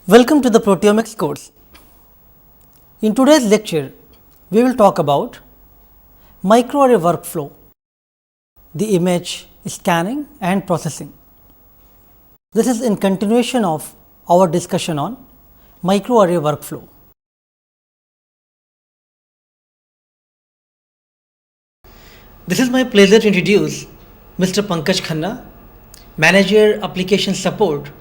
Welcome to the Proteomics course. In today's lecture, we will talk about microarray workflow, the image scanning and processing. This is in continuation of our discussion on microarray workflow. This is my pleasure to introduce Mr. Pankaj Khanna, Manager Application Support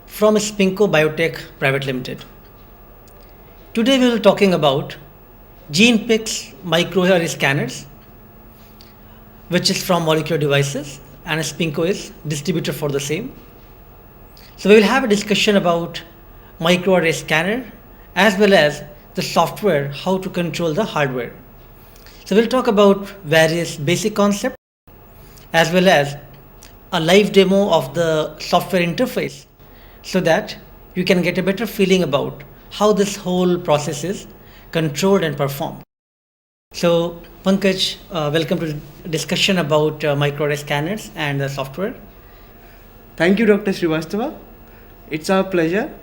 from Spinco Biotech Private Limited. Today we will be talking about GenePix microarray scanners, which is from Molecular Devices, and Spinco is distributor for the same. So we will have a discussion about microarray scanner as well as the software, how to control the hardware. So we'll talk about various basic concepts as well as a live demo of the software interface, so that you can get a better feeling about how this whole process is controlled and performed. So Pankaj, welcome to the discussion about microarray scanners and the software. Thank you, Dr. Srivastava. It's our pleasure.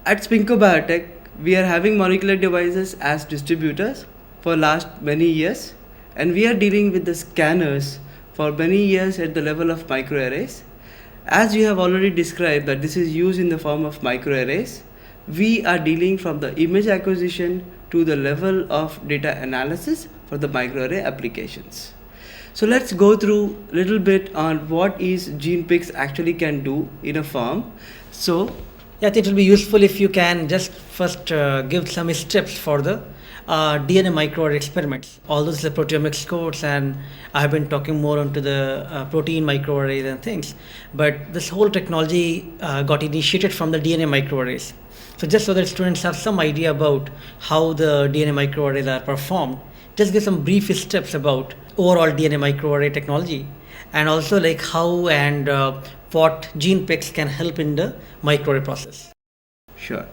At Spinco Biotech, we are having molecular devices as distributors for last many years, and we are dealing with the scanners for many years at the level of microarrays. As you have already described that this is used in the form of microarrays, we are dealing from the image acquisition to the level of data analysis for the microarray applications. So let's go through a little bit on what is GenePix actually can do in a firm. So Yeah, I think it will be useful if you can just first give some steps for the DNA microarray experiments. Although this is a proteomics course and I have been talking more onto the protein microarrays and things, but this whole technology got initiated from the DNA microarrays. So just so that students have some idea about how the DNA microarrays are performed, just give some brief steps about overall DNA microarray technology, and also like how and what GenePix can help in the microarray process. Sure.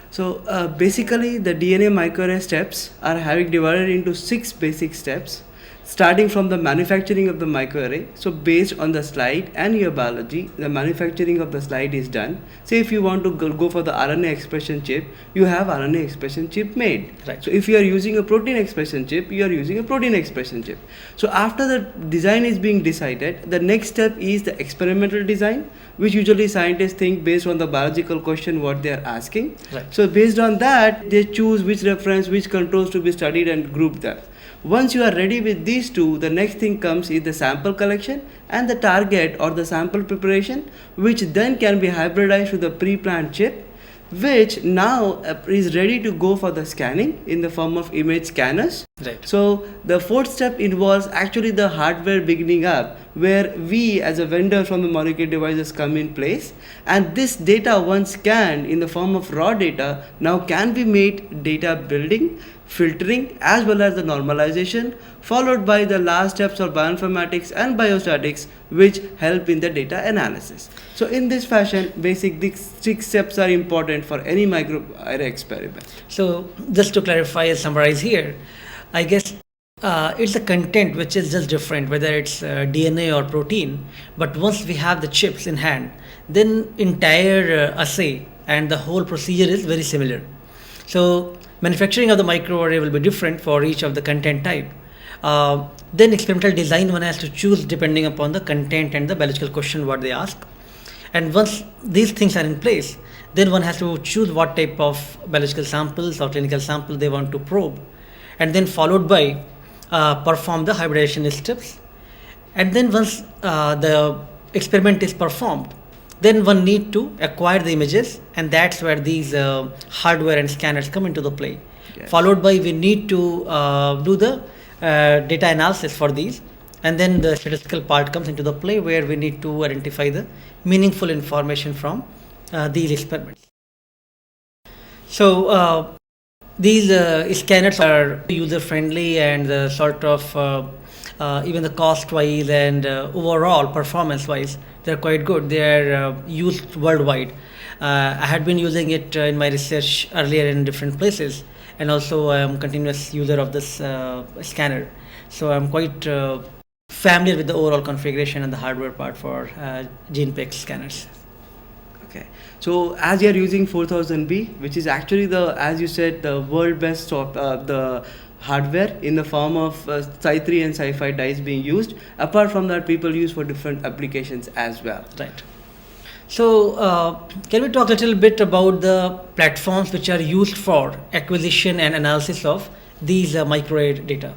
So basically the DNA microarray steps are having divided into 6 basic steps, starting from the manufacturing of the microarray. So based on the slide and your biology, the manufacturing of the slide is done. Say if you want to go for the RNA expression chip, you have RNA expression chip made. Right. So if you are using a protein expression chip, you are using a protein expression chip. So after the design is being decided, the next step is the experimental design, which usually scientists think based on the biological question what they are asking. Right. So based on that, they choose which reference, which controls to be studied and group them. Once you are ready with these two, the next thing comes is the sample collection and the target or the sample preparation, which then can be hybridized to the pre-planned chip, which now is ready to go for the scanning in the form of image scanners. Right. So the fourth step involves actually the hardware beginning up, where we as a vendor from the molecular devices come in place, and this data once scanned in the form of raw data now can be made data building, filtering as well as the normalization, followed by the last steps of bioinformatics and biostatics, which help in the data analysis. So in this fashion, these 6 steps are important for any microarray experiment. So just to clarify and summarize here, I guess it's the content which is just different, whether it's DNA or protein. But once we have the chips in hand, then entire assay and the whole procedure is very similar. So manufacturing of the microarray will be different for each of the content type. Then experimental design, one has to choose depending upon the content and the biological question what they ask. And once these things are in place, then one has to choose what type of biological samples or clinical sample they want to probe, and then followed by perform the hybridization steps. And then once the experiment is performed, then one need to acquire the images, and that's where these hardware and scanners come into the play. Yes. Followed by we need to do the data analysis for these, and then the statistical part comes into the play, where we need to identify the meaningful information from these experiments. So these scanners are user friendly and sort of even the cost wise and overall performance wise, they're quite good. They are used worldwide. I had been using it in my research earlier in different places, and also I am continuous user of this scanner. So I'm quite familiar with the overall configuration and the hardware part for GenePix scanners. Okay. So as you are using 4000B, which is actually the, as you said, the world best the hardware in the form of Psi3 and Psi5 dies being used. Apart from that, people use for different applications as well. Right. So can we talk a little bit about the platforms which are used for acquisition and analysis of these microarray data?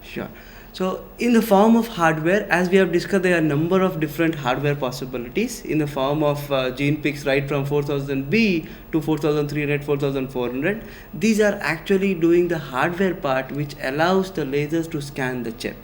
Sure. So in the form of hardware, as we have discussed, there are a number of different hardware possibilities in the form of gene picks right from 4000B to 4300, 4400. These are actually doing the hardware part, which allows the lasers to scan the chip.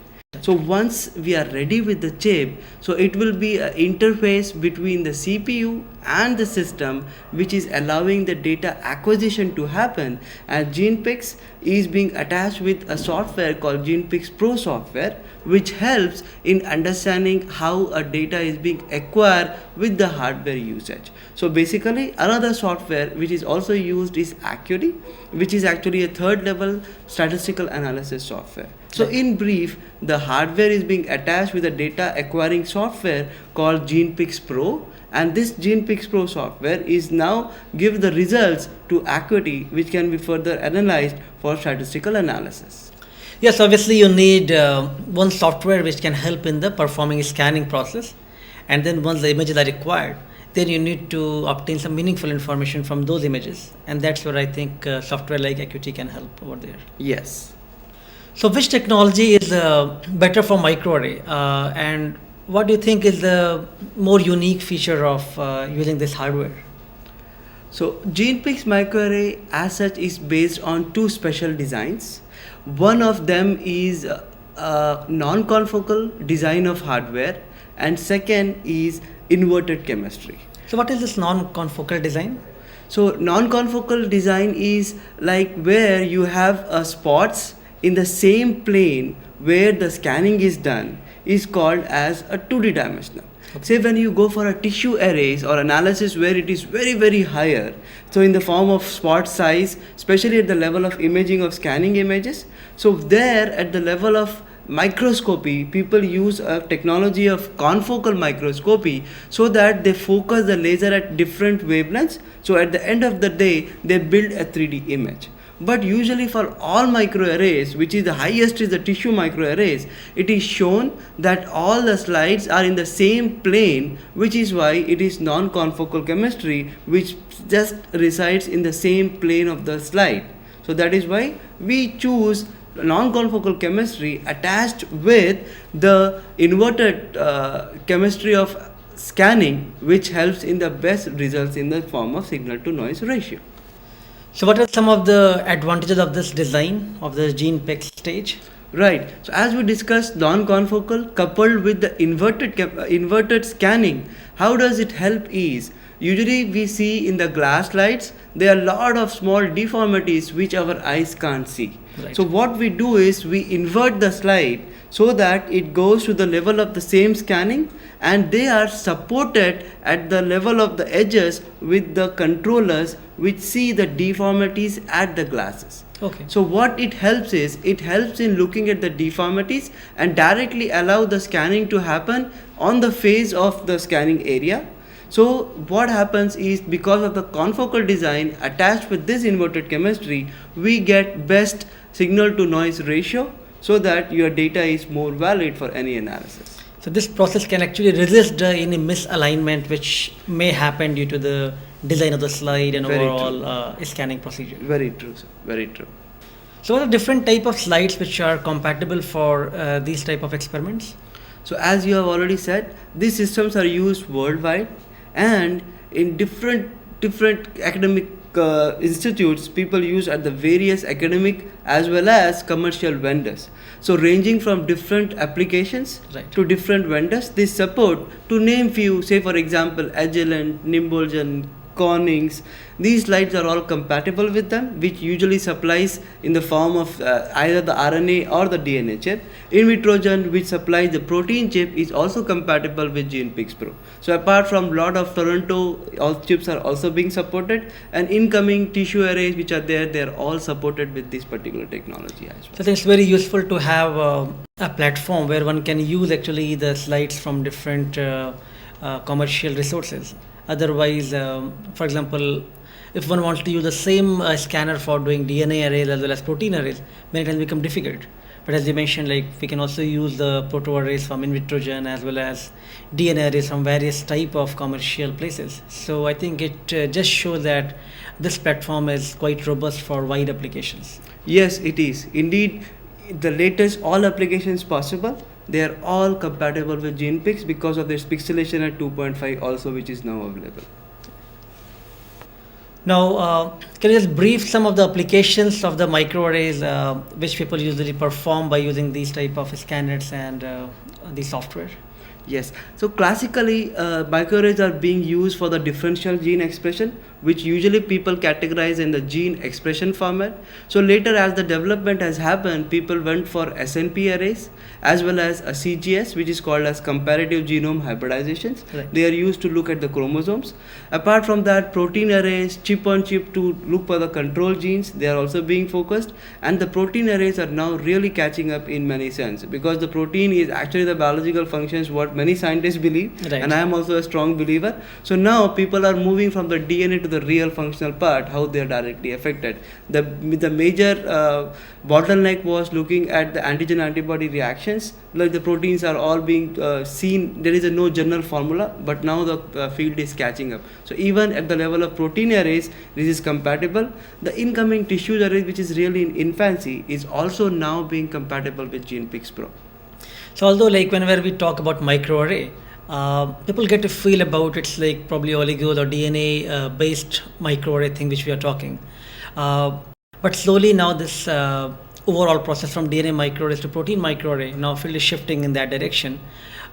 So once we are ready with the chip, so it will be an interface between the CPU and the system, which is allowing the data acquisition to happen, and GenePix is being attached with a software called GenePix Pro software, which helps in understanding how a data is being acquired with the hardware usage. So basically another software which is also used is Acuity, which is actually a third level statistical analysis software. So in brief, the hardware is being attached with a data acquiring software called GenePix Pro, and this GenePix Pro software is now give the results to Acuity, which can be further analyzed for statistical analysis. Yes, obviously you need one software which can help in the performing scanning process, and then once the images are required, then you need to obtain some meaningful information from those images, and that's where I think software like Acuity can help over there. Yes. So which technology is better for microarray, and what do you think is the more unique feature of using this hardware? So GenePix microarray as such is based on two special designs. One of them is a non-confocal design of hardware, and second is inverted chemistry. So what is this non-confocal design? So non-confocal design is like where you have spots in the same plane where the scanning is done is called as a 2D dimensional. Okay. Say when you go for a tissue arrays or analysis where it is very higher, so in the form of spot size, especially at the level of imaging of scanning images, so there at the level of microscopy, people use a technology of confocal microscopy so that they focus the laser at different wavelengths. So at the end of the day, they build a 3D image. But usually for all microarrays, which is the highest is the tissue microarrays, it is shown that all the slides are in the same plane, which is why it is non-confocal chemistry, which just resides in the same plane of the slide. So that is why we choose non-confocal chemistry attached with the inverted chemistry of scanning, which helps in the best results in the form of signal to noise ratio. So what are some of the advantages of this design of the GenePix stage? Right. So as we discussed, non-confocal coupled with the inverted scanning, how does it help is, usually we see in the glass slides, there are a lot of small deformities which our eyes can't see. Right. So what we do is we invert the slide so that it goes to the level of the same scanning, and they are supported at the level of the edges with the controllers which see the deformities at the glasses. Okay. So what it helps is, it helps in looking at the deformities and directly allow the scanning to happen on the face of the scanning area. So what happens is, because of the confocal design attached with this inverted chemistry, we get best signal to noise ratio so that your data is more valid for any analysis. So this process can actually resist any misalignment which may happen due to the design of the slide and very overall scanning procedure. Very true, sir. Very true. So what are different type of slides which are compatible for these type of experiments? So as you have already said, these systems are used worldwide, and in different academic institutes, people use at the various academic as well as commercial vendors. So ranging from different applications to different vendors, they support, to name few, say for example Agilent, Nimbolgen, Cornings. These slides are all compatible with them, which usually supplies in the form of either the RNA or the DNA chip. Invitrogen, which supplies the protein chip, is also compatible with GenePix Pro. So apart from lot of Toronto, all chips are also being supported, and incoming tissue arrays which are there, they are all supported with this particular technology as well. So I think it's very useful to have a platform where one can use actually the slides from different commercial resources. Otherwise, for example, if one wants to use the same scanner for doing DNA arrays as well as protein arrays, many times become difficult. But as you mentioned, like we can also use the protoarrays from in vitrogen as well as DNA arrays from various type of commercial places. So I think it just shows that this platform is quite robust for wide applications. Yes, it is. Indeed, the latest all applications possible, they are all compatible with GenePix because of this pixelation at 2.5 also, which is now available. Now, can you just brief some of the applications of the microarrays which people usually perform by using these type of scanners and the software? Yes, so classically microarrays are being used for the differential gene expression, which usually people categorize in the gene expression format. So later, as the development has happened, people went for SNP arrays as well as a CGS, which is called as comparative genome hybridizations. Right. They are used to look at the chromosomes. Apart from that, protein arrays, chip on chip to look for the control genes, they are also being focused. And the protein arrays are now really catching up in many sense, because the protein is actually the biological functions what many scientists believe, right. And I am also a strong believer. So now people are moving from the DNA to the real functional part, how they are directly affected. The major bottleneck was looking at the antigen antibody reactions. Like the proteins are all being seen, there is no general formula, but now the field is catching up. So even at the level of protein arrays, this is compatible. The incoming tissue array, which is really in infancy, is also now being compatible with GenePix Pro. So although like whenever we talk about microarray, people get a feel about it's like probably oligos or DNA based microarray thing which we are talking. But slowly now this overall process from DNA microarrays to protein microarray now field is shifting in that direction.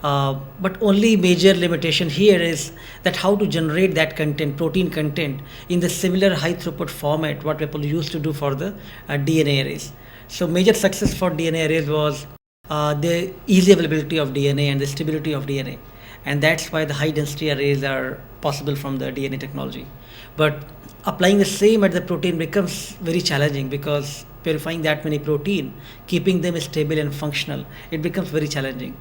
But only major limitation here is that how to generate that content, protein content, in the similar high throughput format what people used to do for the DNA arrays. So major success for DNA arrays was the easy availability of DNA and the stability of DNA, and that's why the high density arrays are possible from the DNA technology. But applying the same at the protein becomes very challenging, because purifying that many protein, keeping them stable and functional, it becomes very challenging.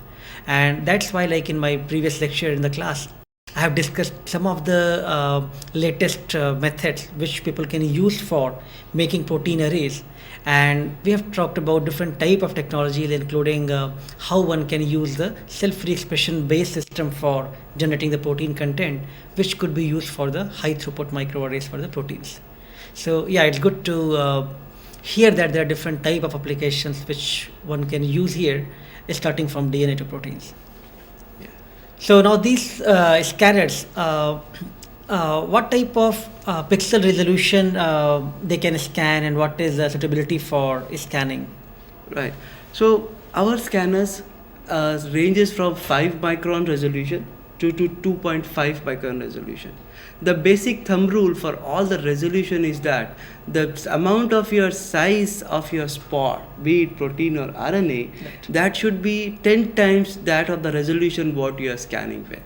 And that's why, like in my previous lecture in the class, I have discussed some of the latest methods which people can use for making protein arrays. And we have talked about different type of technologies, including how one can use the cell-free expression based system for generating the protein content, which could be used for the high throughput microarrays for the proteins. So yeah, it's good to hear that there are different type of applications which one can use here, starting from DNA to proteins. Yeah. So now these scanners, what type of pixel resolution they can scan, and what is the suitability for scanning? Right. So our scanners ranges from 5 micron resolution to 2.5 micron resolution. The basic thumb rule for all the resolution is that the amount of your size of your spot, be it protein or RNA, Right. that should be 10 times that of the resolution what you are scanning with.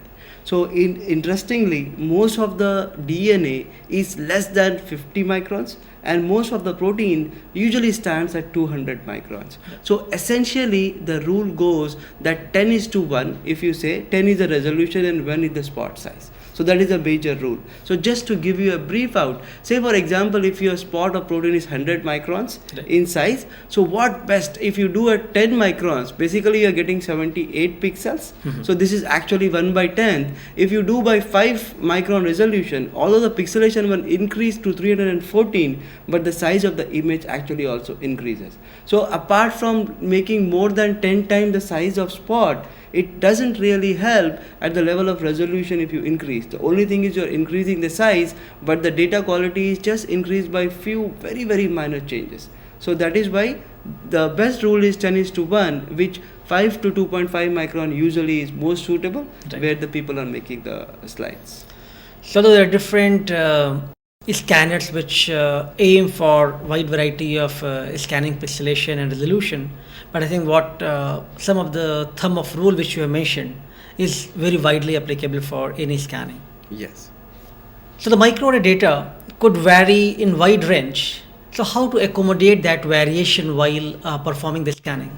So interestingly, most of the DNA is less than 50 microns, and most of the protein usually stands at 200 microns. So essentially the rule goes that 10 is to 1, if you say 10 is the resolution and 1 is the spot size. So that is a major rule. So just to give you a brief out, say for example, if your spot of protein is 100 microns Right. in size, so what best if you do at 10 microns, basically you are getting 78 pixels. So this is actually 1 by 10. If you do by 5 micron resolution, although the pixelation will increase to 314, but the size of the image actually also increases. So apart from making more than 10 times the size of spot, it doesn't really help at the level of resolution if you increase. The only thing is you're increasing the size, but the data quality is just increased by few very, very minor changes. So that is why the best rule is 10 is to 1, which 5 to 2.5 micron usually is most suitable, Right. where the people are making the slides. So there are different scanners which aim for wide variety of scanning pixelation and resolution. But I think what some of the thumb of rule which you have mentioned is very widely applicable for any scanning. Yes. So the microarray data could vary in wide range. So how to accommodate that variation while performing the scanning?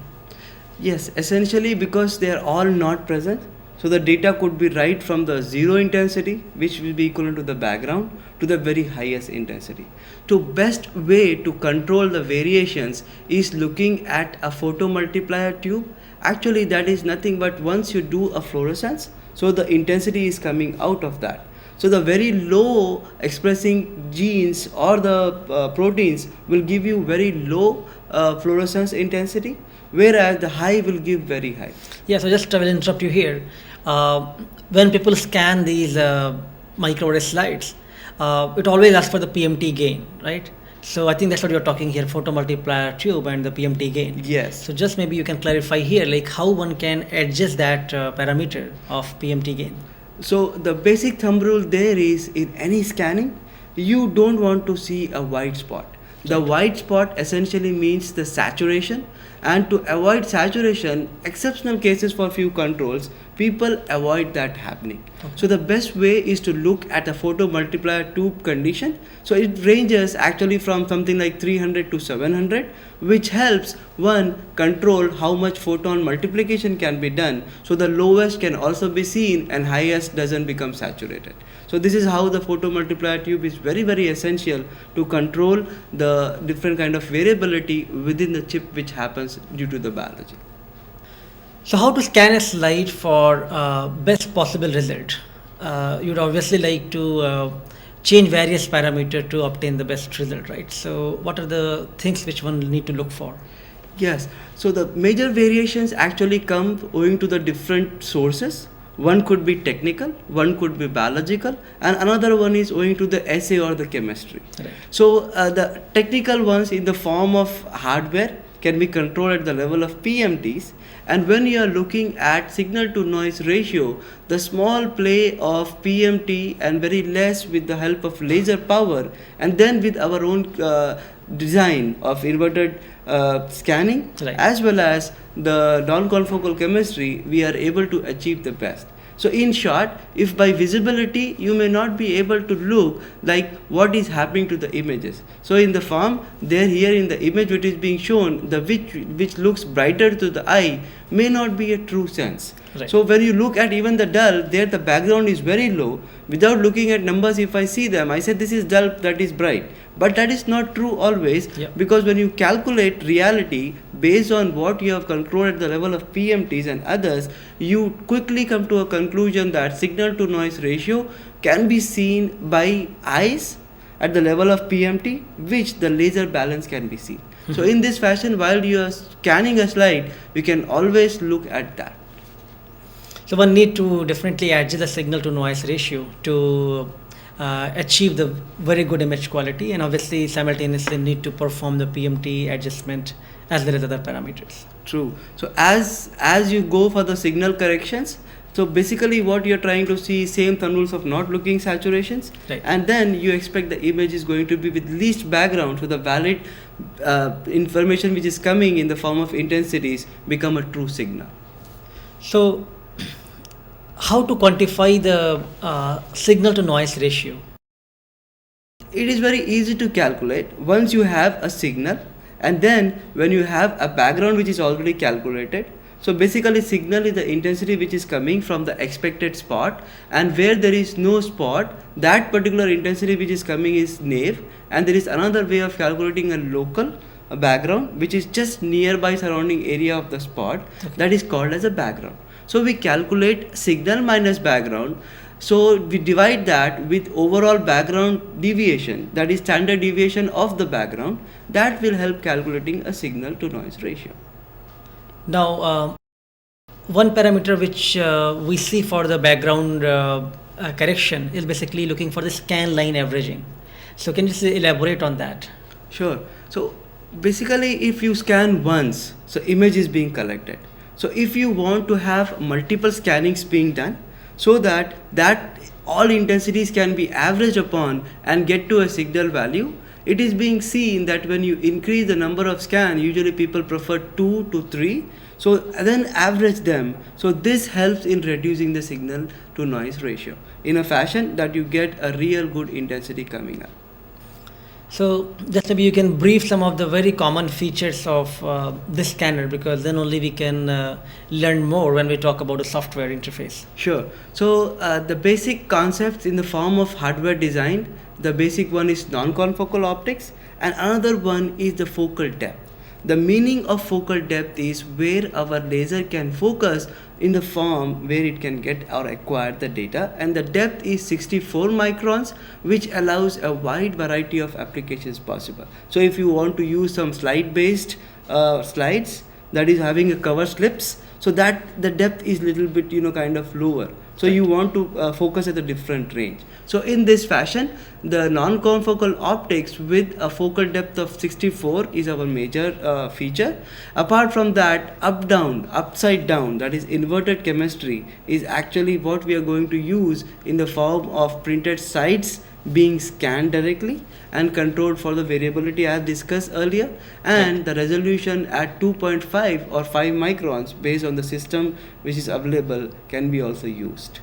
Yes, essentially because they are all not present. So the data could be right from the zero intensity, which will be equivalent to the background, to the very highest intensity. So best way to control the variations is looking at a photomultiplier tube. Actually that is nothing but once you do a fluorescence, so the intensity is coming out of that. So the very low expressing genes or the proteins will give you very low fluorescence intensity, whereas the high will give very high. Yeah, so just I will interrupt you here. When people scan these microarray slides, it always asks for the PMT gain, right? So I think that's what you're talking here, photomultiplier tube and the PMT gain. Yes. So just maybe you can clarify here, like how one can adjust that parameter of PMT gain. So the basic thumb rule there is, in any scanning, you don't want to see a white spot. The white spot essentially means the saturation, and to avoid saturation, exceptional cases for few controls, people avoid that happening. Okay. So the best way is to look at a photomultiplier tube condition. So it ranges actually from something like 300 to 700, which helps one control how much photon multiplication can be done. So the lowest can also be seen and highest doesn't become saturated. So this is how the photomultiplier tube is very, very essential to control the different kind of variability within the chip which happens due to the biology. So how to scan a slide for best possible result? You'd obviously like to change various parameters to obtain the best result, right? So what are the things which one need to look for? Yes, so the major variations actually come owing to the different sources. One could be technical, one could be biological, and another one is owing to the assay or the chemistry. Right. So the technical ones in the form of hardware can be controlled at the level of PMTs, and when you are looking at signal to noise ratio, the small play of PMT and very less with the help of laser power, and then with our own design of inverted scanning, right, as well as the non-confocal chemistry, we are able to achieve the best. So in short, if by visibility you may not be able to look like what is happening to the images. So in the form, there here in the image which is being shown, the which looks brighter to the eye may not be a true sense. Right. So when you look at even the dull, there the background is very low. Without looking at numbers, if I see them, I say this is dull, that is bright. But that is not true always, yeah, because when you calculate reality based on what you have controlled at the level of PMTs and others, you quickly come to a conclusion that signal to noise ratio can be seen by eyes at the level of PMT, which the laser balance can be seen. So in this fashion, while you are scanning a slide, you can always look at that. So one need to definitely adjust the signal to noise ratio to achieve the very good image quality, and obviously simultaneously need to perform the PMT adjustment as well as other parameters. True. So as you go for the signal corrections, so basically what you're trying to see, same thumb rules of not looking saturations, right, and then you expect the image is going to be with least background, so the valid information which is coming in the form of intensities become a true signal. So how to quantify the signal to noise ratio? It is very easy to calculate once you have a signal, and then when you have a background which is already calculated. So basically signal is the intensity which is coming from the expected spot, and where there is no spot, that particular intensity which is coming is naive, and there is another way of calculating a local background which is just nearby surrounding area of the spot, okay, that is called as a background. So we calculate signal minus background. So we divide that with overall background deviation, that is standard deviation of the background. That will help calculating a signal to noise ratio. Now, one parameter which we see for the background correction is basically looking for the scan line averaging. So can you just elaborate on that? Sure. So basically if you scan once, so image is being collected. So if you want to have multiple scannings being done, so that all intensities can be averaged upon and get to a signal value, it is being seen that when you increase the number of scan, usually people prefer 2 to 3, so then average them. So this helps in reducing the signal to noise ratio in a fashion that you get a real good intensity coming up. So just maybe you can brief some of the very common features of this scanner, because then only we can learn more when we talk about the software interface. Sure. So the basic concepts in the form of hardware design, the basic one is non-confocal optics, and another one is the focal depth. The meaning of focal depth is where our laser can focus in the form where it can get or acquire the data, and the depth is 64 microns, which allows a wide variety of applications possible. So if you want to use some slide based slides that is having a cover slips, so that the depth is little bit kind of lower, so you want to focus at a different range. So in this fashion, the non-confocal optics with a focal depth of 64 is our major feature. Apart from that, up down, upside down, that is inverted chemistry, is actually what we are going to use in the form of printed sites being scanned directly and controlled for the variability as discussed earlier, and the resolution at 2.5 or 5 microns based on the system which is available can be also used.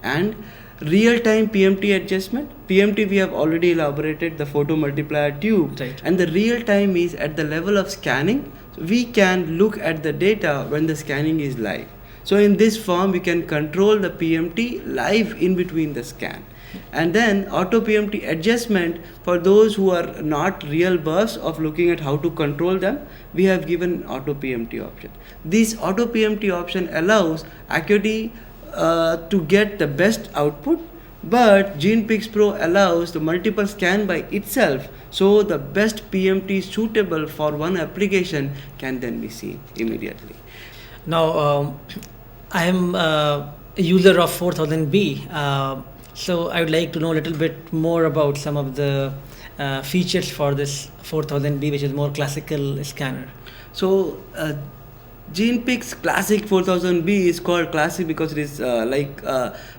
And real-time PMT adjustment. PMT we have already elaborated, the photomultiplier tube, Right. and the real time is at the level of scanning. We can look at the data when the scanning is live. So in this form we can control the PMT live in between the scan. And then auto PMT adjustment, for those who are not real buffs of looking at how to control them, we have given auto PMT option. This auto PMT option allows Acuity to get the best output, but GenePix Pro allows the multiple scan by itself, so the best PMT suitable for one application can then be seen immediately. Now, I am a user of 4000B, so I would like to know a little bit more about some of the features for this 4000B, which is more classical scanner. So GenePix Classic 4000B is called Classic because it is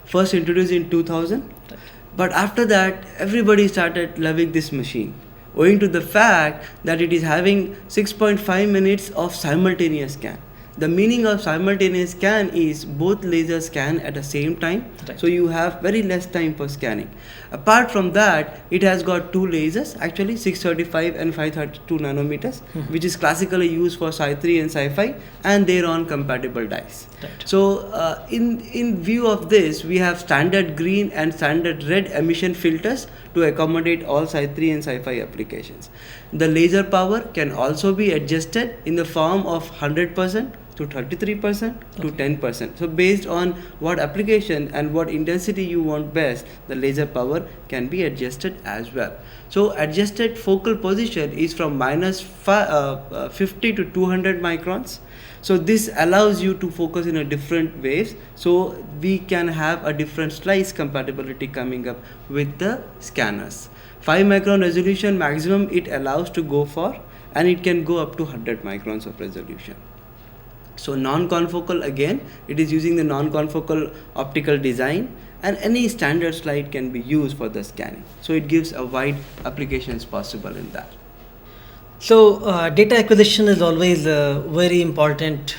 first introduced in 2000. Right. But after that, everybody started loving this machine, owing to the fact that it is having 6.5 minutes of simultaneous scan. The meaning of simultaneous scan is both lasers scan at the same time, Right. so you have very less time for scanning. Apart from that, it has got two lasers, actually 635 and 532 nanometers, which is classically used for Psi3 and Psi5, and they're on compatible dies. Right. So in view of this, we have standard green and standard red emission filters to accommodate all Psi3 and Psi5 applications. The laser power can also be adjusted in the form of 100% to 33% to 10%. So based on what application and what intensity you want best, the laser power can be adjusted as well. So adjusted focal position is from minus 50 to 200 microns. So this allows you to focus in a different waves, so we can have a different slice compatibility coming up with the scanners. 5 micron resolution maximum it allows to go for, and it can go up to 100 microns of resolution. So non-confocal, again, it is using the non-confocal optical design, and any standard slide can be used for the scanning. So it gives a wide applications possible in that. So data acquisition is always a very important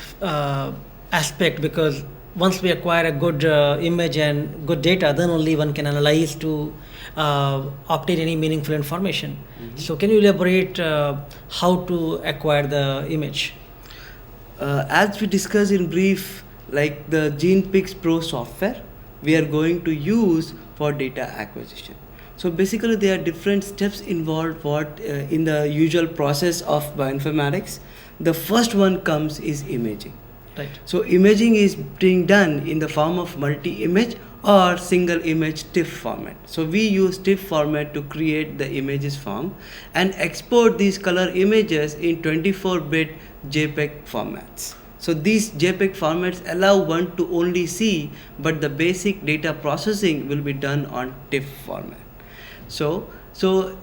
aspect, because once we acquire a good image and good data, then only one can analyze to obtain any meaningful information. So can you elaborate how to acquire the image? As we discussed in brief, like the GenePix Pro software, we are going to use for data acquisition. So basically, there are different steps involved in the usual process of bioinformatics. The first one comes is imaging. Right. So imaging is being done in the form of multi-image or single image TIFF format. So we use TIFF format to create the images form and export these color images in 24-bit JPEG formats. So these JPEG formats allow one to only see, but the basic data processing will be done on TIFF format. So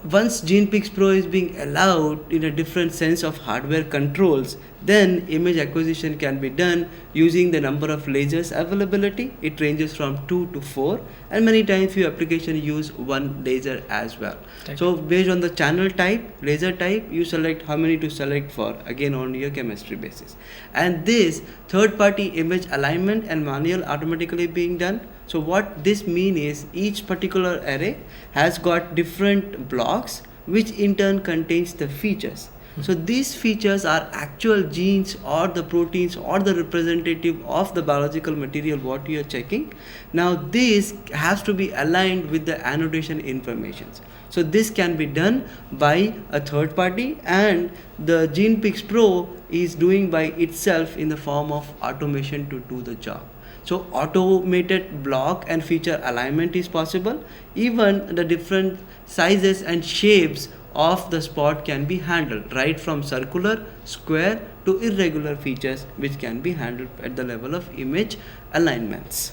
once GenePix Pro is being allowed in a different sense of hardware controls, then image acquisition can be done using the number of lasers availability. It ranges from 2 to 4, and many times few applications use one laser as well. Right. So based on the channel type, laser type, you select how many to select for, again on your chemistry basis. And this third-party image alignment and manual automatically being done. So what this means is each particular array has got different blocks which in turn contains the features. So these features are actual genes or the proteins or the representative of the biological material what you are checking. Now this has to be aligned with the annotation informations. So this can be done by a third party, and the GenePix Pro is doing by itself in the form of automation to do the job. So automated block and feature alignment is possible. Even the different sizes and shapes of the spot can be handled, right from circular, square to irregular features, which can be handled at the level of image alignments.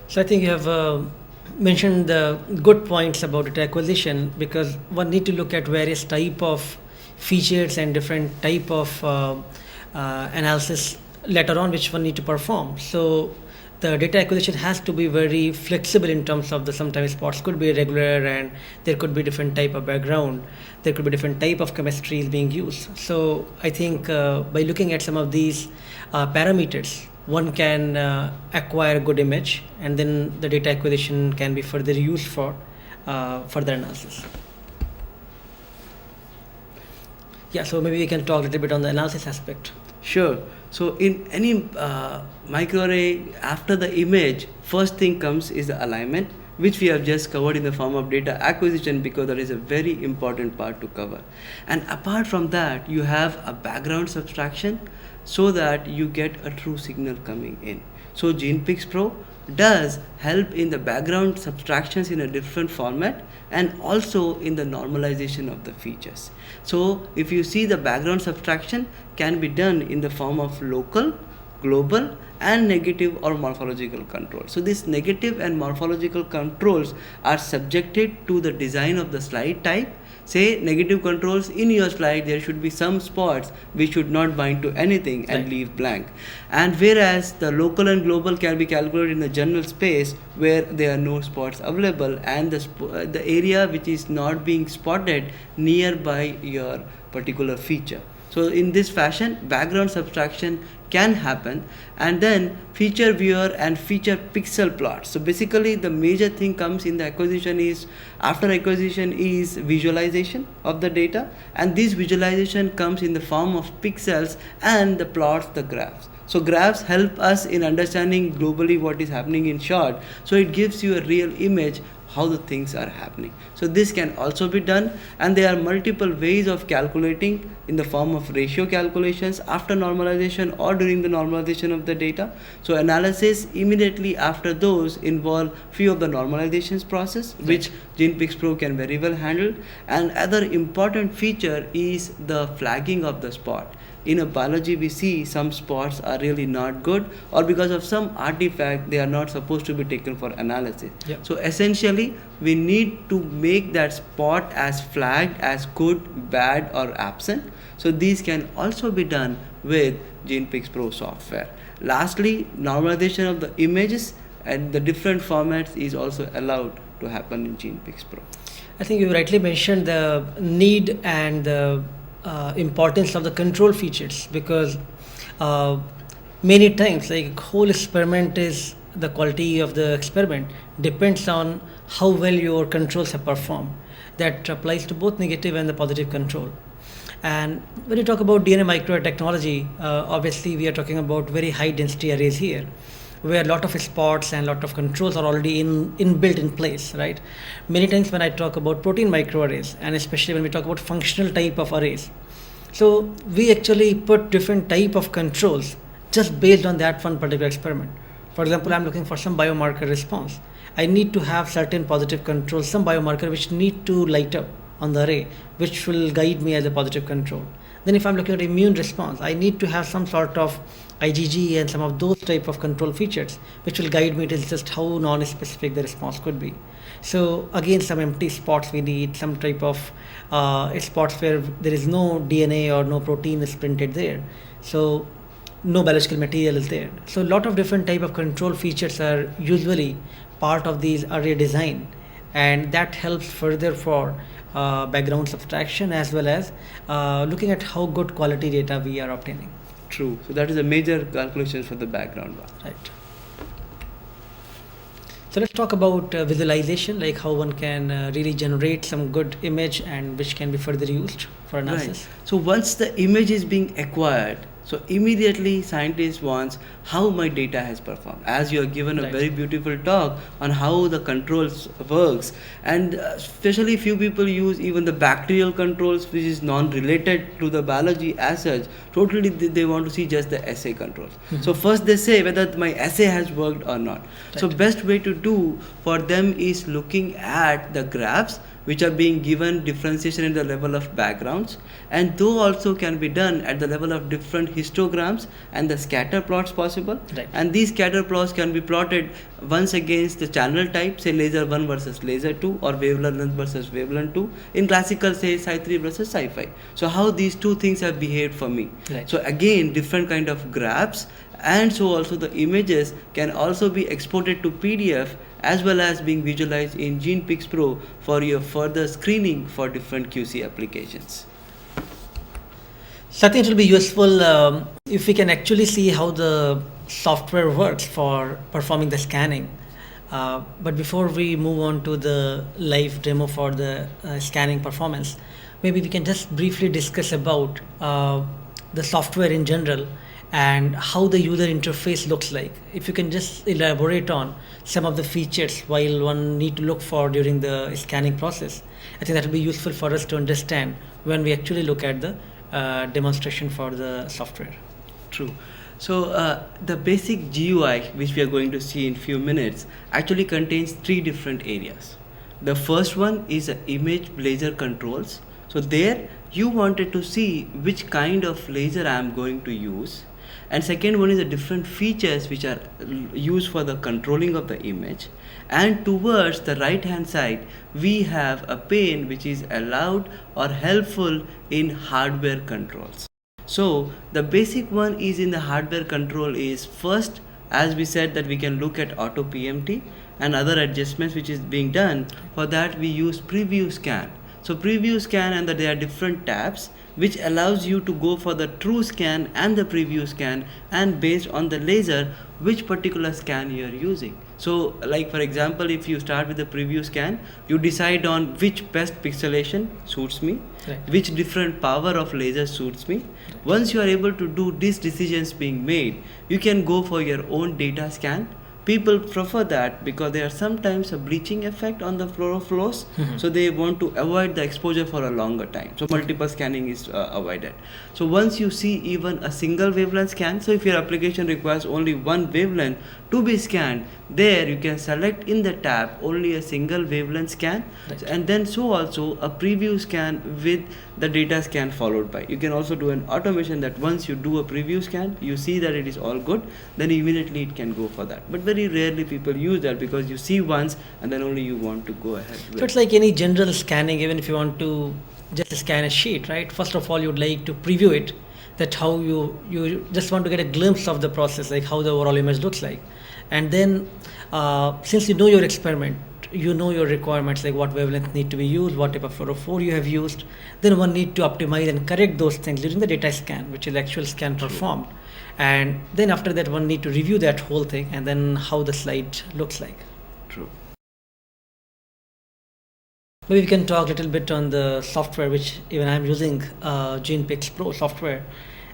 So I think you have mentioned the good points about data acquisition, because one need to look at various type of features and different type of analysis later on which one need to perform. So the data acquisition has to be very flexible in terms of the sometimes spots could be irregular and there could be different type of background, there could be different type of chemistries being used. So I think by looking at some of these parameters, one can acquire a good image, and then the data acquisition can be further used for further analysis. Yeah, so maybe we can talk a little bit on the analysis aspect. Sure. So in any microarray, after the image, first thing comes is the alignment, which we have just covered in the form of data acquisition, because that is a very important part to cover. And apart from that, you have a background subtraction so that you get a true signal coming in. So GenePix Pro does help in the background subtractions in a different format, and also in the normalization of the features. So if you see, the background subtraction can be done in the form of local, global, and negative or morphological control. So these negative and morphological controls are subjected to the design of the slide type. Say negative controls, in your slide there should be some spots which should not bind to anything and leave blank. And whereas the local and global can be calculated in the general space where there are no spots available, and the area which is not being spotted nearby your particular feature. So in this fashion, background subtraction can happen, and then feature viewer and feature pixel plots. So basically the major thing comes in the acquisition is, after acquisition is visualization of the data, and this visualization comes in the form of pixels and the plots, the graphs. So graphs help us in understanding globally what is happening in short. So it gives you a real image how the things are happening. So this can also be done, and there are multiple ways of calculating in the form of ratio calculations after normalization or during the normalization of the data. So analysis immediately after those involve few of the normalizations process, which GenePix Pro can very well handle. And other important feature is the flagging of the spot. In a biology, we see some spots are really not good, or because of some artifact they are not supposed to be taken for analysis. So essentially we need to make that spot as flagged as good, bad, or absent. So these can also be done with GenePix Pro software. Lastly, normalization of the images and the different formats is also allowed to happen in GenePix Pro. I think you rightly mentioned the need and the importance of the control features, because many times, like, whole experiment is the quality of the experiment depends on how well your controls have performed. That applies to both negative and the positive control. And when you talk about DNA microarray technology, obviously we are talking about very high density arrays here, where a lot of spots and a lot of controls are already inbuilt in place, right? Many times when I talk about protein microarrays, and especially when we talk about functional type of arrays, so we actually put different type of controls just based on that one particular experiment. For example, I'm looking for some biomarker response. I need to have certain positive controls, some biomarker which need to light up on the array, which will guide me as a positive control. Then if I'm looking at immune response, I need to have some sort of IgG and some of those type of control features which will guide me to just how non-specific the response could be. So again, some empty spots we need, some type of spots where there is no DNA or no protein is printed there. So no biological material is there. So a lot of different type of control features are usually part of these array design, and that helps further for background subtraction as well as looking at how good quality data we are obtaining. True. So that is a major calculation for the background one. Right. So let's talk about visualization, like how one can really generate some good image and which can be further used for analysis. Right. So once the image is being acquired, so immediately scientist wants how my data has performed. As you are given a Right. very beautiful talk on how the controls works, and especially few people use even the bacterial controls, which is non-related to the biology as such. Totally, they want to see just the assay controls. So first they say whether my assay has worked or not. So Right. best way to do for them is looking at the graphs which are being given differentiation in the level of backgrounds, and though also can be done at the level of different histograms and the scatter plots possible. Right. And these scatter plots can be plotted once against the channel type, say laser 1 versus laser 2, or wavelength versus wavelength 2, in classical say Psi3 versus Psi5. So how these two things have behaved for me. Right. So again, different kind of graphs, and so also the images can also be exported to PDF as well as being visualized in GenePix Pro for your further screening for different QC applications. So I think it will be useful if we can actually see how the software works for performing the scanning. But before we move on to the live demo for the scanning performance, maybe we can just briefly discuss about the software in general and how the user interface looks like. If you can just elaborate on some of the features while one need to look for during the scanning process, I think that will be useful for us to understand when we actually look at the demonstration for the software. True. So the basic GUI, which we are going to see in few minutes, actually contains three different areas. The first one is image laser controls. So there you wanted to see which kind of laser I am going to use. And second one is the different features which are used for the controlling of the image. And towards the right hand side, we have a pane which is allowed or helpful in hardware controls. So the basic one is in the hardware control is first, as we said, that we can look at auto PMT and other adjustments which is being done. For that we use preview scan. So preview scan, and that there are different tabs which allows you to go for the true scan and the preview scan, and based on the laser which particular scan you are using. So like for example, if you start with the preview scan, you decide on which best pixelation suits me, Right. which different power of laser suits me. Once you are able to do these decisions being made, you can go for your own data scan. People prefer that because there are sometimes a bleaching effect on the fluorofluores, so they want to avoid the exposure for a longer time. So multiple scanning is avoided. So once you see even a single wavelength scan, so if your application requires only one wavelength to be scanned, there you can select in the tab only a single wavelength scan, Right. and then so also a preview scan with the data scan followed by. You can also do an automation that once you do a preview scan, you see that it is all good, then immediately it can go for that. But very rarely people use that because you see once and then only you want to go ahead with. So it's like any general scanning, even if you want to just scan a sheet, right? First of all, you'd like to preview it, that how you just want to get a glimpse of the process, like how the overall image looks like. And then since you know your experiment, you know your requirements, like what wavelength need to be used, what type of fluorophore you have used, then one need to optimize and correct those things during the data scan, which is actual scan performed. And then after that, one need to review that whole thing and then how the slide looks like. True. Maybe we can talk a little bit on the software, which even I'm using GenePix Pro software,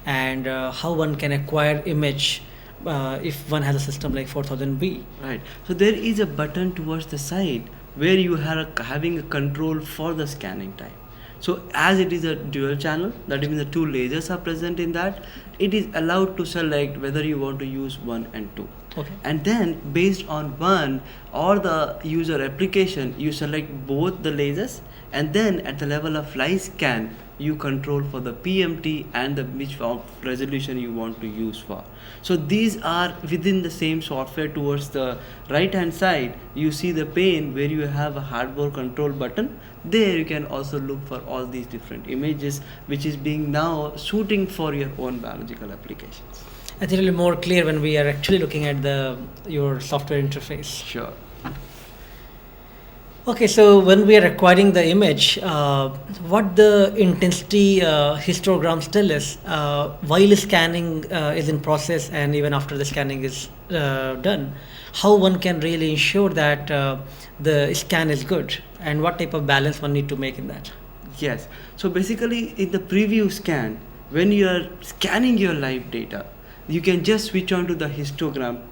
and how one can acquire image if one has a system like 4000B. Right. So there is a button towards the side where you are having a control for the scanning time. So as it is a dual channel, that means the two lasers are present in that, it is allowed to select whether you want to use 1 and 2. Okay. And then based on one or the user application, you select both the lasers, and then at the level of live scan, you control for the PMT and the which resolution you want to use for. So these are within the same software. Towards the right hand side, you see the pane where you have a hardware control button. There you can also look for all these different images which is being now suiting for your own biological applications. I think it will be more clear when we are actually looking at your software interface. Sure. Okay, so when we are acquiring the image, what the intensity histograms tell us while scanning is in process and even after the scanning is done, how one can really ensure that the scan is good, and what type of balance one need to make in that. Yes. So basically, in the preview scan, when you are scanning your live data, you can just switch on to the histogram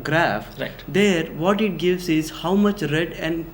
graph. Right. There, what it gives is how much red and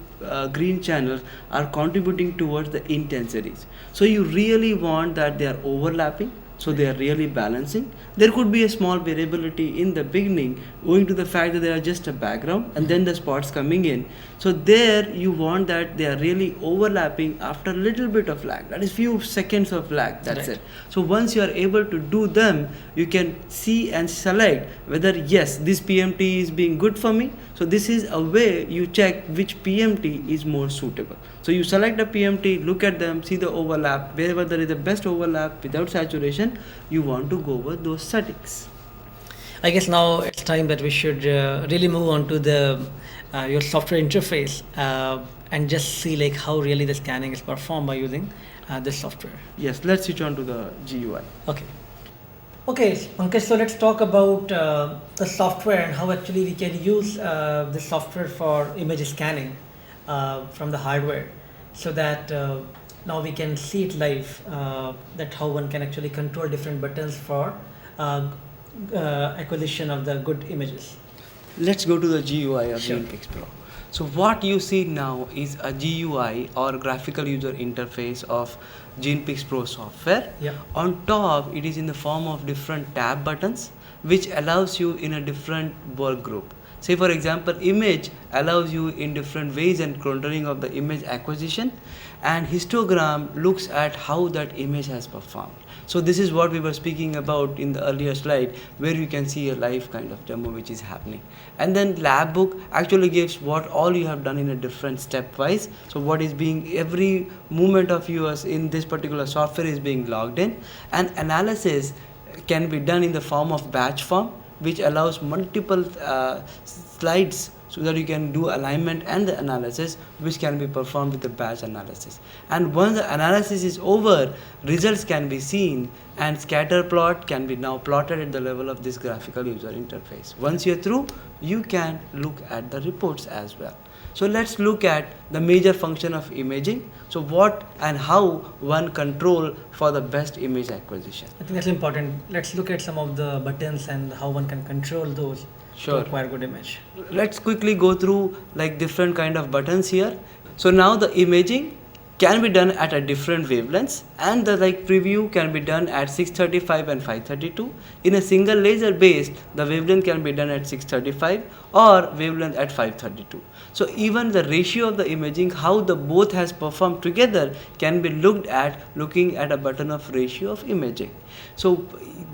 green channels are contributing towards the intensities. So you really want that they are overlapping. So they are really balancing. There could be a small variability in the beginning owing to the fact that they are just a background and then the spots coming in. So there you want that they are really overlapping after a little bit of lag. That is few seconds of lag, that's Right. it. So once you are able to do them, you can see and select whether yes, this PMT is being good for me. So this is a way you check which PMT is more suitable. So you select a PMT, look at them, see the overlap. Wherever there is the best overlap without saturation, you want to go over those settings. I guess now it's time that we should really move on to the your software interface and just see like how really the scanning is performed by using this software. Yes, let's switch on to the GUI. Okay. Okay, Pankaj, so let's talk about the software and how actually we can use the software for image scanning from the hardware, so that now we can see it live, that how one can actually control different buttons for acquisition of the good images. Let's go to the GUI of Sure. GenePix Pro. So what you see now is a GUI or graphical user interface of GenePix Pro software. Yeah. On top, it is in the form of different tab buttons, which allows you in a different work group. Say for example, image allows you in different ways and controlling of the image acquisition, and histogram looks at how that image has performed. So this is what we were speaking about in the earlier slide, where you can see a live kind of demo which is happening. And then lab book actually gives what all you have done in a different stepwise. So what is being, every movement of yours in this particular software is being logged in, and analysis can be done in the form of batch form, which allows multiple slides so that you can do alignment and the analysis, which can be performed with the batch analysis. And once the analysis is over, results can be seen, and scatter plot can be now plotted at the level of this graphical user interface. Once you're through, you can look at the reports as well. So let's look at the major function of imaging. So what and how one control for the best image acquisition. I think that's important. Let's look at some of the buttons and how one can control those Sure. to acquire good image. Let's quickly go through like different kind of buttons here. So now the imaging can be done at a different wavelengths, and the like preview can be done at 635 and 532. In a single laser based, the wavelength can be done at 635 or wavelength at 532. So even the ratio of the imaging, how the both has performed together, can be looked at looking at a button of ratio of imaging. So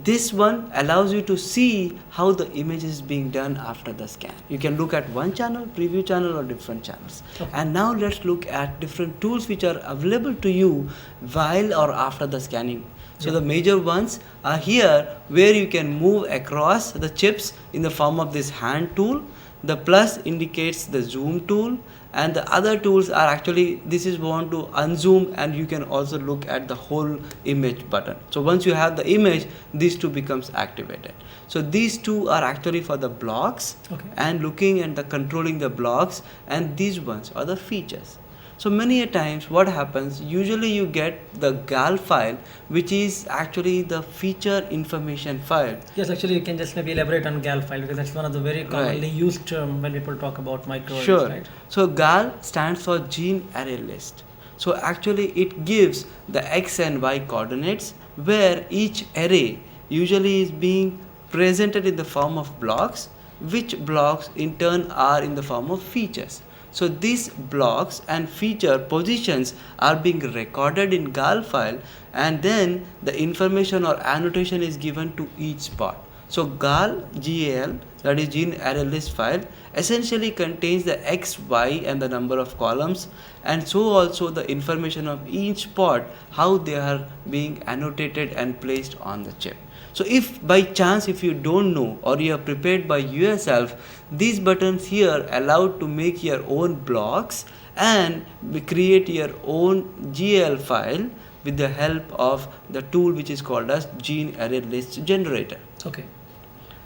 this one allows you to see how the image is being done after the scan. You can look at one channel, preview channel, or different channels. Okay. And now let's look at different tools which are available to you while or after the scanning. So the major ones are here, where you can move across the chips in the form of this hand tool. The plus indicates the zoom tool, and the other tools are actually, this is want to unzoom, and you can also look at the whole image button. So once you have the image, these two becomes activated. So these two are actually for the blocks. Okay. And looking at the controlling the blocks, and these ones are the features. So many a times what happens, usually you get the GAL file, which is actually the feature information file. Yes, actually, you can just maybe elaborate on GAL file, because that's one of the very commonly used term when people talk about microarrays, Sure. right? So GAL stands for gene array list. So actually it gives the X and Y coordinates, where each array usually is being presented in the form of blocks, which blocks in turn are in the form of features. So these blocks and feature positions are being recorded in GAL file, and then the information or annotation is given to each spot. So GAL, GAL, that is gene array list file, essentially contains the X, Y and the number of columns, and so also the information of each spot, how they are being annotated and placed on the chip. So if by chance, if you don't know or you are prepared by yourself, these buttons here allowed to make your own blocks and create your own GL file with the help of the tool which is called as gene array list generator. Okay.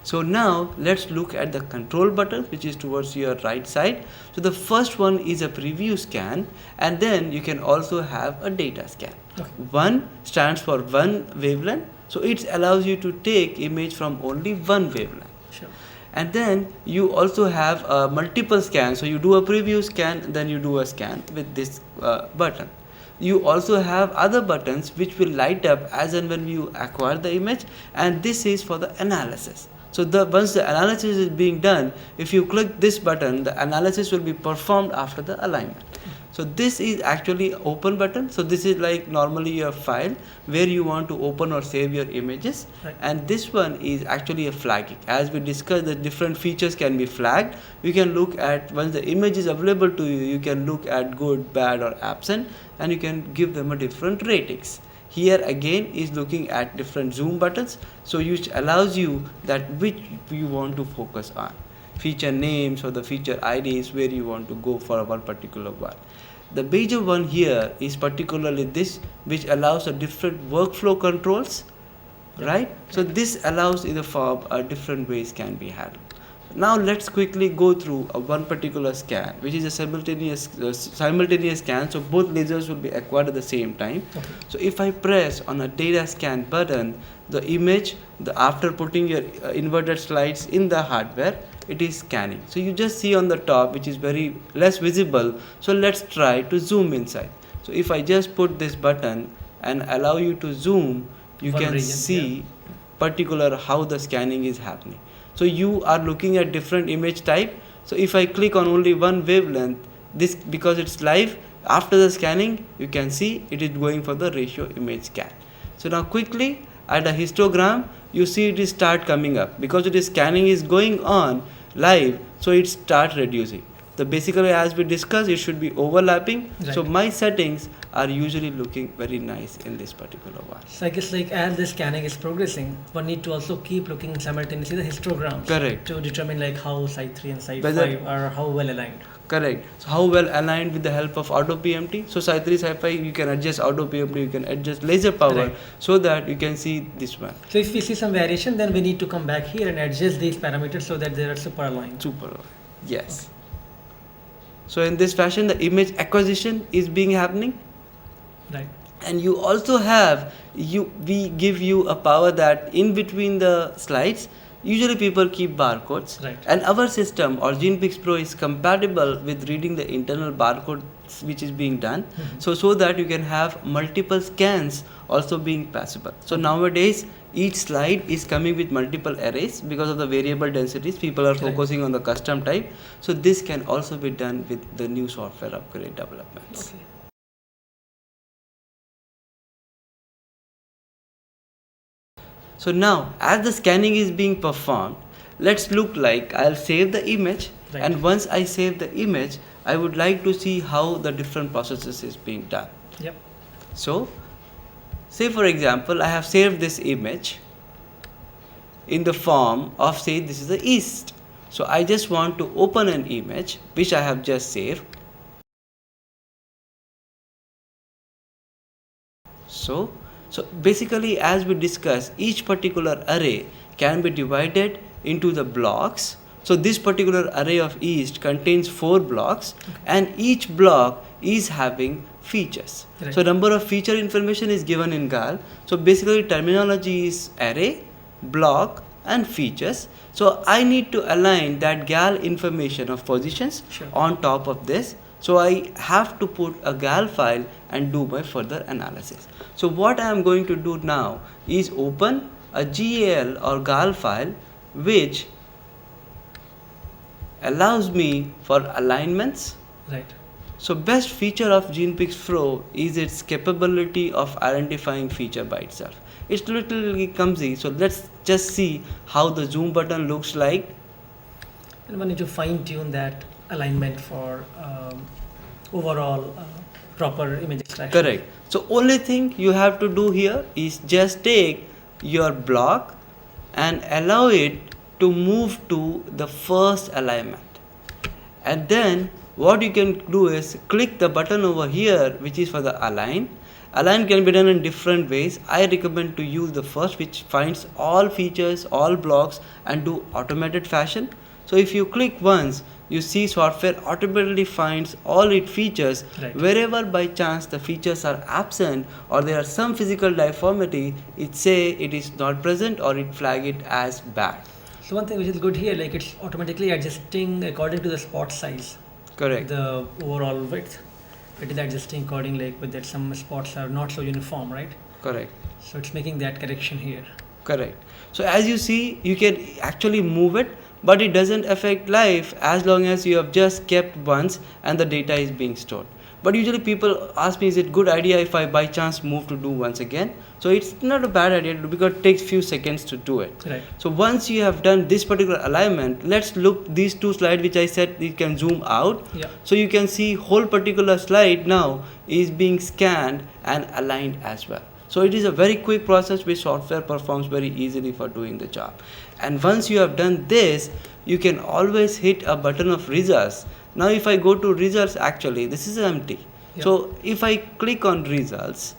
So now let's look at the control button, which is towards your right side. So the first one is a preview scan, and then you can also have a data scan. Okay. One stands for one wavelength, so it allows you to take image from only one wavelength. Sure. And then you also have multiple scans. So you do a preview scan, then you do a scan with this button. You also have other buttons which will light up as and when you acquire the image, and this is for the analysis. So once the analysis is being done, if you click this button, the analysis will be performed after the alignment. So this is actually open button. So this is like normally your file where you want to open or save your images. Right. And this one is actually a flagging. As we discussed, the different features can be flagged. You can look at, once the image is available to you, you can look at good, bad or absent, and you can give them a different ratings. Here again is looking at different zoom buttons, so which allows you that which you want to focus on. Feature names or the feature IDs where you want to go for one particular one. The major one here is particularly this, which allows a different workflow controls, right? So this allows in the form different ways can be handled. Now let's quickly go through one particular scan, which is a simultaneous scan. So both lasers will be acquired at the same time. Okay. So if I press on a data scan button, the image, after putting your inverted slides in the hardware, it is scanning. So you just see on the top, which is very less visible. So let's try to zoom inside. So if I just put this button and allow you to zoom, you One can region, see particular how the scanning is happening. So you are looking at different image type. So if I click on only one wavelength, this, because it's live, after the scanning you can see it is going for the ratio image scan. So now quickly at a histogram, you see it is start coming up because it is scanning is going on live, so it start reducing. So basically, as we discussed, it should be overlapping. Right. So my settings are usually looking very nice in this particular one. So I guess like as the scanning is progressing, one need to also keep looking simultaneously the histograms. Correct. To determine like how site 3 and site Whether- 5 are how well aligned. Correct. So how well aligned with the help of auto PMT. So Site 3, Site 5, you can adjust auto PMT, you can adjust laser power, Right. so that you can see this one. So if we see some variation, then we need to come back here and adjust these parameters so that they are super aligned. Super. Yes. Okay. So in this fashion, the image acquisition is being happening. Right. And you also have, we give you a power that in between the slides, usually people keep barcodes. Right. And our system or GenePix Pro is compatible with reading the internal barcode which is being done. Mm-hmm. So that you can have multiple scans also being possible. So nowadays, each slide is coming with multiple arrays because of the variable densities. People are focusing on the custom type. So this can also be done with the new software upgrade developments. Okay. So now, as the scanning is being performed, let's look like I'll save the image. Right. And once I save the image, I would like to see how the different processes is being done. Yep. So, say for example, I have saved this image in the form of, say, this is the east. So I just want to open an image which I have just saved. So basically, as we discussed, each particular array can be divided into the blocks. So this particular array of east contains 4 blocks, and each block is having features. Right. So number of feature information is given in GAL. So basically terminology is array, block and features. So I need to align that GAL information of positions on top of this. So I have to put a GAL file and do my further analysis. So what I am going to do now is open a GAL or GAL file which allows me for alignments. Right. So best feature of GenePix Pro is its capability of identifying feature by itself. It's literally clumsy. So let's just see how the zoom button looks like. And one need to fine tune that alignment for overall proper image extraction. Correct. So only thing you have to do here is just take your block and allow it to move to the first alignment. And then what you can do is click the button over here which is for the align, Align can be done in different ways. I recommend to use the first, which finds all features, all blocks, and do automated fashion. So if you click once, you see software automatically finds all its features. Right. Wherever by chance the features are absent or there are some physical deformity, it say it is not present or it flag it as bad. So one thing which is good here, like it's automatically adjusting according to the spot size. Correct. The overall width. It is adjusting according, like with that some spots are not so uniform, right? Correct. So it's making that correction here. Correct. So as you see, you can actually move it, but it doesn't affect life as long as you have just kept once and the data is being stored. But usually people ask me, is it good idea if I by chance move to do once again? So it's not a bad idea to do because it takes few seconds to do it. Right. So once you have done this particular alignment, let's look these two slides which I said you can zoom out. Yeah. So you can see whole particular slide now is being scanned and aligned as well. So it is a very quick process which software performs very easily for doing the job. And once you have done this, you can always hit a button of results. Now if I go to results, actually this is empty. Yeah. So if I click on results,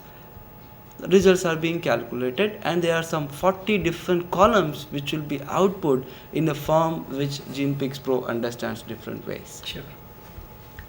the results are being calculated and there are some 40 different columns which will be output in a form which GenePix Pro understands different ways. Sure.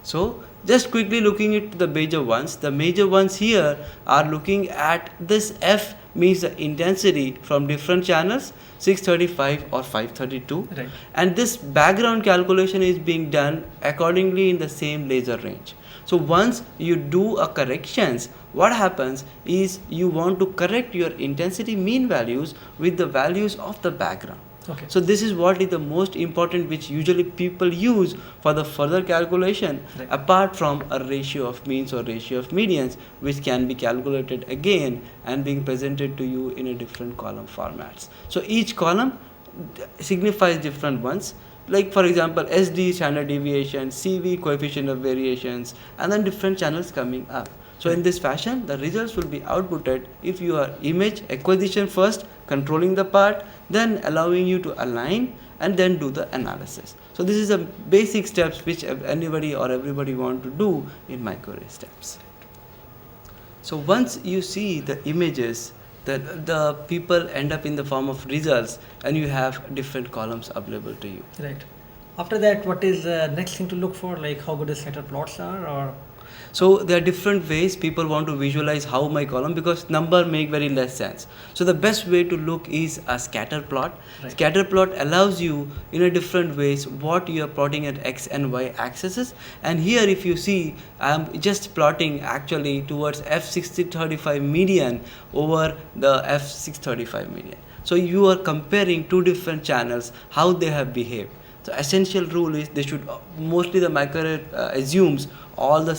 So just quickly looking at the major ones. The major ones here are looking at this F means the intensity from different channels, 635 or 532. Right. And this background calculation is being done accordingly in the same laser range. So once you do a corrections, what happens is you want to correct your intensity mean values with the values of the background. Okay. So this is what is the most important which usually people use for the further calculation, Right. apart from a ratio of means or ratio of medians which can be calculated again and being presented to you in a different column formats. So each column signifies different ones. Like for example, SD standard deviation, CV coefficient of variations, and then different channels coming up. So in this fashion, the results will be outputted if you are image acquisition first, controlling the part, then allowing you to align and then do the analysis. So this is a basic steps which anybody or everybody want to do in microarray steps. So once you see the images, the people end up in the form of results and you have different columns available to you. Right. After that, what is the next thing to look for? Like how good the scatter plots are, or So there are different ways people want to visualize how my column, because number make very less sense. So the best way to look is a scatter plot. Right. Scatter plot allows you in a different ways what you are plotting at x and y axes. And here if you see, I am just plotting actually towards F635 median over the F635 median. So you are comparing two different channels, how they have behaved. The essential rule is they should mostly the microarray assumes all the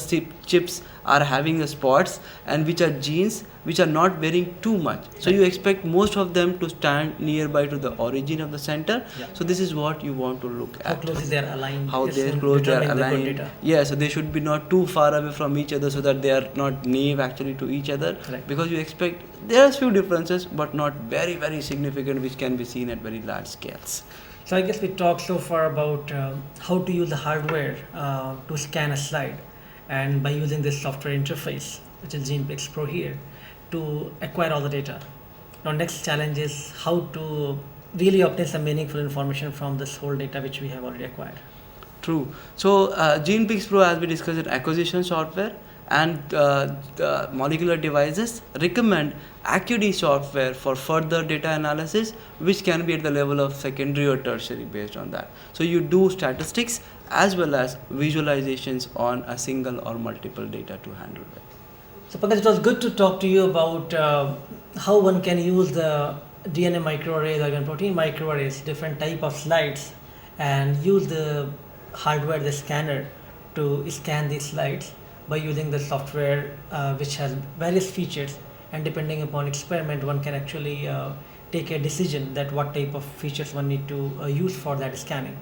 chips are having the spots and which are genes which are not varying too much. So you expect most of them to stand nearby to the origin of the center. Yeah. So this is what you want to look how at. close is their aligned? How is they in close they are determining the good aligned. data. Yeah, so they should be not too far away from each other so that they are not naive actually to each other. Right. Because you expect there are few differences but not very very significant which can be seen at very large scales. So I guess we talked so far about how to use the hardware to scan a slide, and by using this software interface, which is GenePix Pro here, to acquire all the data. Now next challenge is how to really obtain some meaningful information from this whole data which we have already acquired. True. So GenePix Pro, as we discussed, an acquisition software, and the molecular devices recommend AccuD software for further data analysis, which can be at the level of secondary or tertiary based on that. So you do statistics as well as visualizations on a single or multiple data to handle it. So Pankaj, it was good to talk to you about how one can use the DNA microarrays or even protein microarrays, different type of slides, and use the hardware, the scanner, to scan these slides by using the software which has various features, and depending upon experiment one can actually take a decision that what type of features one need to use for that scanning.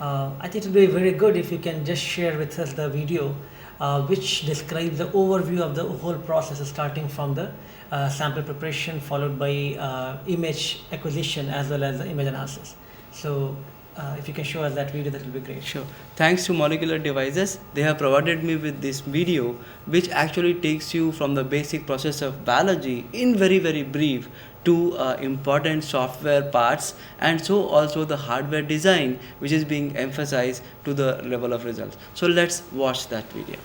I think it will be very good if you can just share with us the video which describes the overview of the whole process, starting from the sample preparation followed by image acquisition as well as the image analysis. So if you can show us that video, that will be great. Sure. Thanks to Molecular Devices, they have provided me with this video which actually takes you from the basic process of biology in very brief to important software parts, and so also the hardware design which is being emphasized to the level of results. So let's watch that video.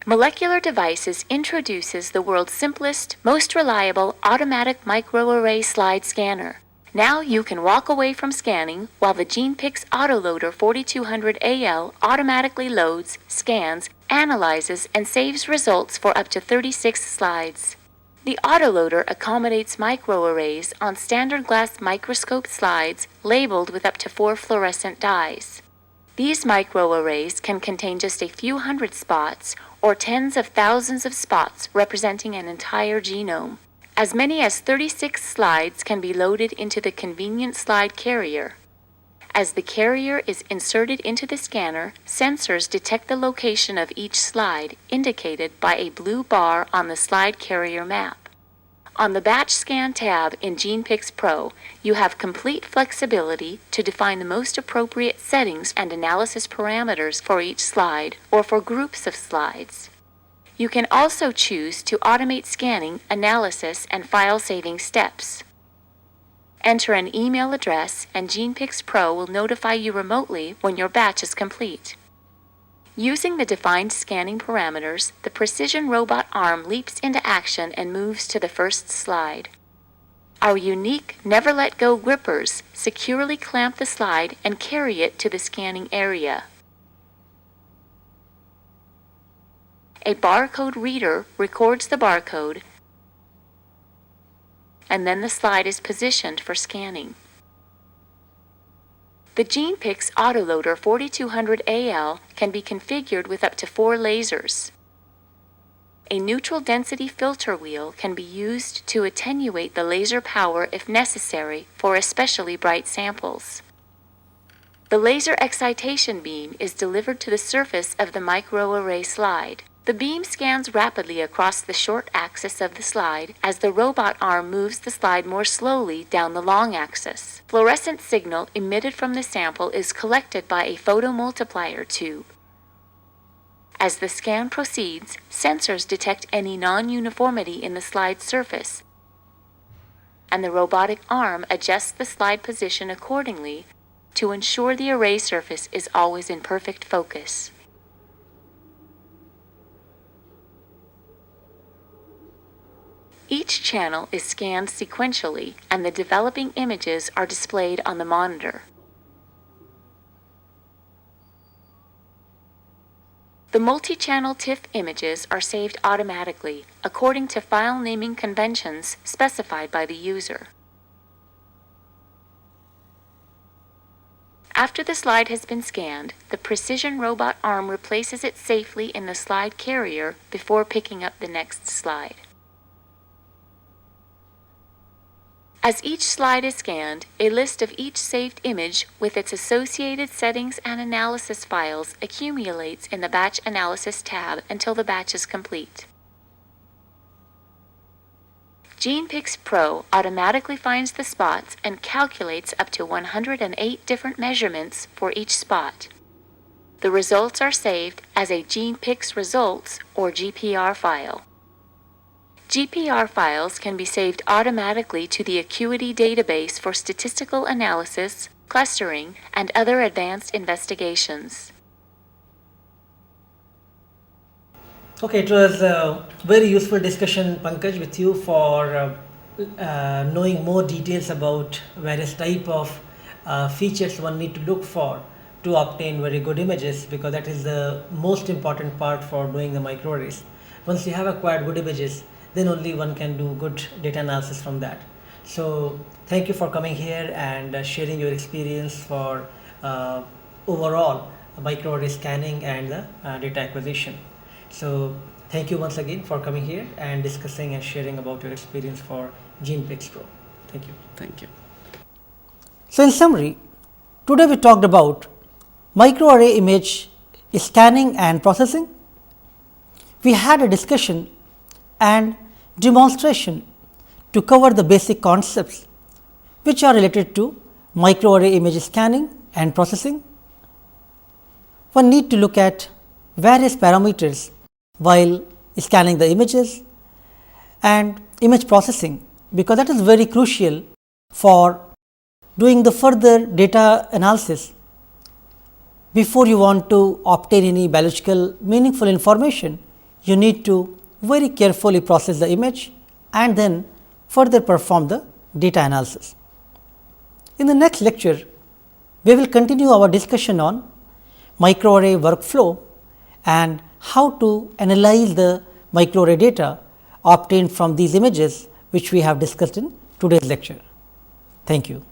Molecular Devices introduces the world's simplest, most reliable automatic microarray slide scanner. Now you can walk away from scanning while the GenePix Autoloader 4200AL automatically loads, scans, analyzes, and saves results for up to 36 slides. The autoloader accommodates microarrays on standard glass microscope slides labeled with up to 4 fluorescent dyes. These microarrays can contain just a few hundred spots or tens of thousands of spots representing an entire genome. As many as 36 slides can be loaded into the convenient slide carrier. As the carrier is inserted into the scanner, sensors detect the location of each slide, indicated by a blue bar on the slide carrier map. On the Batch Scan tab in GenePix Pro, you have complete flexibility to define the most appropriate settings and analysis parameters for each slide or for groups of slides. You can also choose to automate scanning, analysis, and file saving steps. Enter an email address and GenePix Pro will notify you remotely when your batch is complete. Using the defined scanning parameters, the precision robot arm leaps into action and moves to the first slide. Our unique Never Let Go grippers securely clamp the slide and carry it to the scanning area. A barcode reader records the barcode, and then the slide is positioned for scanning. The GenePix Autoloader 4200AL can be configured with up to 4 lasers. A neutral density filter wheel can be used to attenuate the laser power if necessary for especially bright samples. The laser excitation beam is delivered to the surface of the microarray slide. The beam scans rapidly across the short axis of the slide as the robot arm moves the slide more slowly down the long axis. Fluorescent signal emitted from the sample is collected by a photomultiplier tube. As the scan proceeds, sensors detect any non-uniformity in the slide surface, and the robotic arm adjusts the slide position accordingly to ensure the array surface is always in perfect focus. Each channel is scanned sequentially, and the developing images are displayed on the monitor. The multi-channel TIFF images are saved automatically, according to file naming conventions specified by the user. After the slide has been scanned, the precision robot arm replaces it safely in the slide carrier before picking up the next slide. As each slide is scanned, a list of each saved image with its associated settings and analysis files accumulates in the Batch Analysis tab until the batch is complete. GenePix Pro automatically finds the spots and calculates up to 108 different measurements for each spot. The results are saved as a GenePix Results or GPR file. GPR files can be saved automatically to the Acuity database for statistical analysis, clustering, and other advanced investigations. Okay, it was a very useful discussion, Pankaj, with you for knowing more details about various type of features one need to look for to obtain very good images, because that is the most important part for doing the microarrays. Once you have acquired good images, then only one can do good data analysis from that. So thank you for coming here and sharing your experience for overall microarray scanning and data acquisition. So thank you once again for coming here and discussing and sharing about your experience for GenePix Pro. Thank you. Thank you. So in summary, today we talked about microarray image scanning and processing. We had a discussion and demonstration to cover the basic concepts which are related to microarray image scanning and processing, one need to look at various parameters while scanning the images and image processing, because that is very crucial for doing the further data analysis. Before you want to obtain any biological meaningful information, you need to very carefully process the image and then further perform the data analysis. In the next lecture, we will continue our discussion on microarray workflow and how to analyze the microarray data obtained from these images, which we have discussed in today's lecture. Thank you.